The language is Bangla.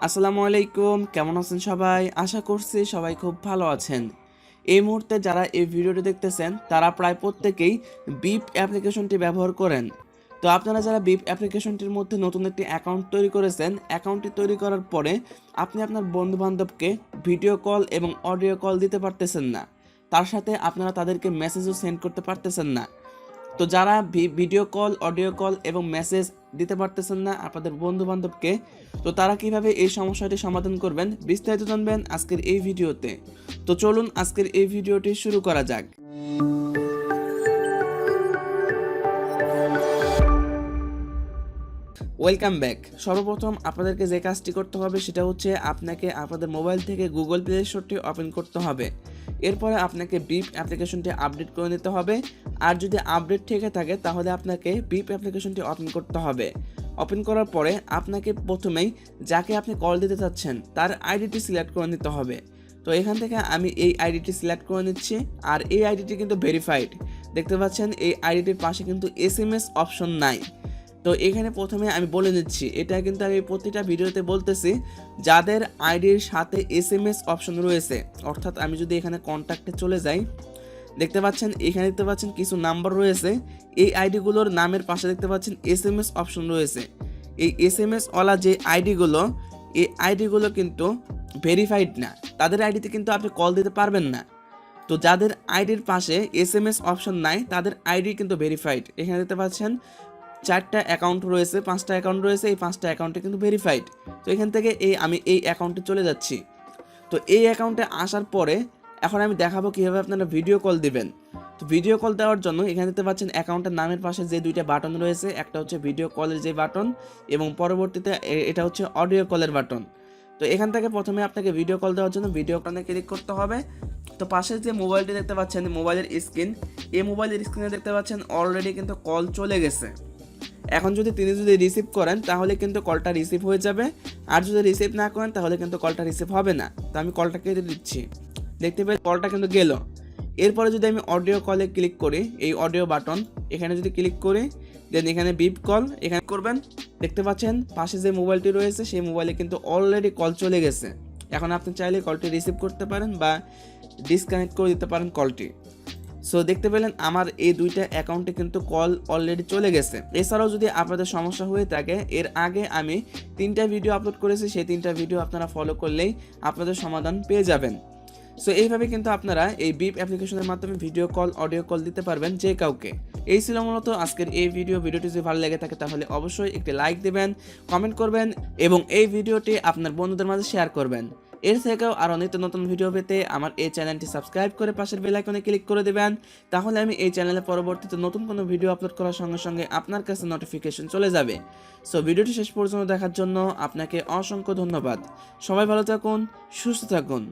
আসসালামু আলাইকুম, কেমন আছেন সবাই? আশা করছি সবাই খুব ভালো আছেন। এই মুহূর্তে যারা এই ভিডিওটি দেখতেছেন তারা প্রায় প্রত্যেকেই বিপ অ্যাপ্লিকেশনটি ব্যবহার করেন। তো আপনারা যারা বিপ অ্যাপ্লিকেশনটির মধ্যে নতুন একটি অ্যাকাউন্ট তৈরি করেছেন, অ্যাকাউন্টটি তৈরি করার পরে আপনি আপনার বন্ধুবান্ধবকে ভিডিও কল এবং অডিও কল দিতে পারতেছেন না। তার সাথে আপনারা তাদেরকে মেসেজও সেন্ড করতে পারতেছেন না। তো যারা ভিডিও কল, অডিও কল এবং মেসেজ দিতে পারতেছেন না আপনাদের বন্ধু বান্ধবকে, তো তারা কিভাবে এই সমস্যাটি সমাধান করবেন বিস্তারিত জানবেন আজকের এই ভিডিওতে। তো চলুন আজকের এই ভিডিওটি শুরু করা যাক। Welcome back. সর্বপ্রথম আপনাদেরকে যে কাজটি করতে হবে সেটা হচ্ছে আপনাকে আপনাদের মোবাইল থেকে গুগল প্লে স্টোরটি ওপেন করতে হবে। এরপরে আপনাকে বিপ অ্যাপ্লিকেশনটি আপডেট করে নিতে হবে। আর যদি আপডেট থেকে থাকে তাহলে আপনাকে বিপ অ্যাপ্লিকেশনটি ওপেন করতে হবে। ওপেন করার পরে আপনাকে প্রথমেই যাকে আপনি কল দিতে চাচ্ছেন তার আইডিটি সিলেক্ট করে নিতে হবে। তো এখান থেকে আমি এই আইডিটি সিলেক্ট করে নিচ্ছি। আর এই আইডিটি কিন্তু ভেরিফাইড। দেখতে পাচ্ছেন এই আইডিটির পাশে কিন্তু এসএমএস অপশন নাই। তো এখানে প্রথমে আমি বলে নিচ্ছি, এটা কিন্তু আমি প্রতিটা ভিডিওতে বলতেছি, যাদের আইডির সাথে এসএমএস অপশন রয়েছে, অর্থাৎ আমি যদি এখানে কন্ট্যাক্টে চলে যাই, দেখতে পাচ্ছেন এখানে দেখতে পাচ্ছেন কিছু নাম্বার রয়েছে। এই আইডিগুলোর নামের পাশে দেখতে পাচ্ছেন এসএমএস অপশন রয়েছে। এই এসএমএস ওয়ালা যে আইডিগুলো, এই আইডিগুলো কিন্তু ভেরিফাইড না। তাদের আইডিতে কিন্তু আপনি কল দিতে পারবেন না। তো যাদের আইডির পাশে এসএমএস অপশন নাই তাদের আইডি কিন্তু ভেরিফাইড। এখানে দেখতে পাচ্ছেন 4টা অ্যাকাউন্ট রয়েছে, 5টা অ্যাকাউন্ট রয়েছে, এই 5টা অ্যাকাউন্টে কিন্তু ভেরিফাইড। তো এখান থেকে আমি এই অ্যাকাউন্টে চলে যাচ্ছি। তো এই অ্যাকাউন্টে আসার পরে এখন আমি দেখাবো কীভাবে আপনারা ভিডিও কল দিবেন। তো ভিডিও কল দেওয়ার জন্য এখানে দেখতে পাচ্ছেন অ্যাকাউন্টের নামের পাশে যে দুইটা বাটন রয়েছে, একটা হচ্ছে ভিডিও কলের যে বাটন এবং পরবর্তীতে এটা হচ্ছে অডিও কলের বাটন। তো এখান থেকে প্রথমে আপনাকে ভিডিও কল দেওয়ার জন্য ভিডিও কলে ক্লিক করতে হবে। তো পাশে যে মোবাইলটি দেখতে পাচ্ছেন, মোবাইলের স্ক্রিন, এই মোবাইলের স্ক্রিনে দেখতে পাচ্ছেন অলরেডি কিন্তু কল চলে গেছে। এখন তিনি যদি রিসিভ করেন তাহলে কিন্তু কলটা রিসিভ হয়ে যাবে, আর যদি রিসিভ না করেন তাহলে কিন্তু কলটা রিসিভ হবে না। তো আমি কলটা কেটে দিচ্ছি। দেখতে পেয়ে কলটা কিন্তু গেল। এরপরে যদি আমি অডিও কলে ক্লিক করি, এই অডিও বাটন এখানে যদি ক্লিক করি, দেন এখানে বিপ কল এখানে করবেন। দেখতে পাচ্ছেন পাশে যে মোবাইলটি রয়েছে সেই মোবাইলে কিন্তু অলরেডি কল চলে গেছে। এখন আপনি চাইলে কলটি রিসিভ করতে পারেন বা ডিসকানেক্ট করে দিতে পারেন কলটি। সো দেখতে পেলেন আমার এই দুইটা অ্যাকাউন্টে কিন্তু কল অলরেডি চলে গেছে। এছাড়াও যদি আপনাদের সমস্যা হয়ে থাকে, এর আগে আমি 3টা ভিডিও আপলোড করেছি, সেই 3টা ভিডিও আপনারা ফলো করলেই আপনাদের সমাধান পেয়ে যাবেন। সো এইভাবে কিন্তু আপনারা এই বিপ অ্যাপ্লিকেশনের মাধ্যমে ভিডিও কল, অডিও কল দিতে পারবেন যে কাউকে। এই ছিল মূলত আজকের এই ভিডিওটি যদি ভালো লেগে থাকে তাহলে অবশ্যই একটি লাইক দেবেন, কমেন্ট করবেন এবং এই ভিডিওটি আপনার বন্ধুদের মাঝে শেয়ার করবেন। এর থেকেও আরও নিত্য নতুন ভিডিও পেতে আমার এই চ্যানেলটি সাবস্ক্রাইব করে পাশের বেল আইকনে ক্লিক করে দেবেন। তাহলে আমি এই চ্যানেলে পরবর্তীতে নতুন কোনো ভিডিও আপলোড করার সঙ্গে সঙ্গে আপনার কাছে নোটিফিকেশন চলে যাবে। সো ভিডিওটি শেষ পর্যন্ত দেখার জন্য আপনাকে অসংখ্য ধন্যবাদ। সবাই ভালো থাকুন, সুস্থ থাকুন।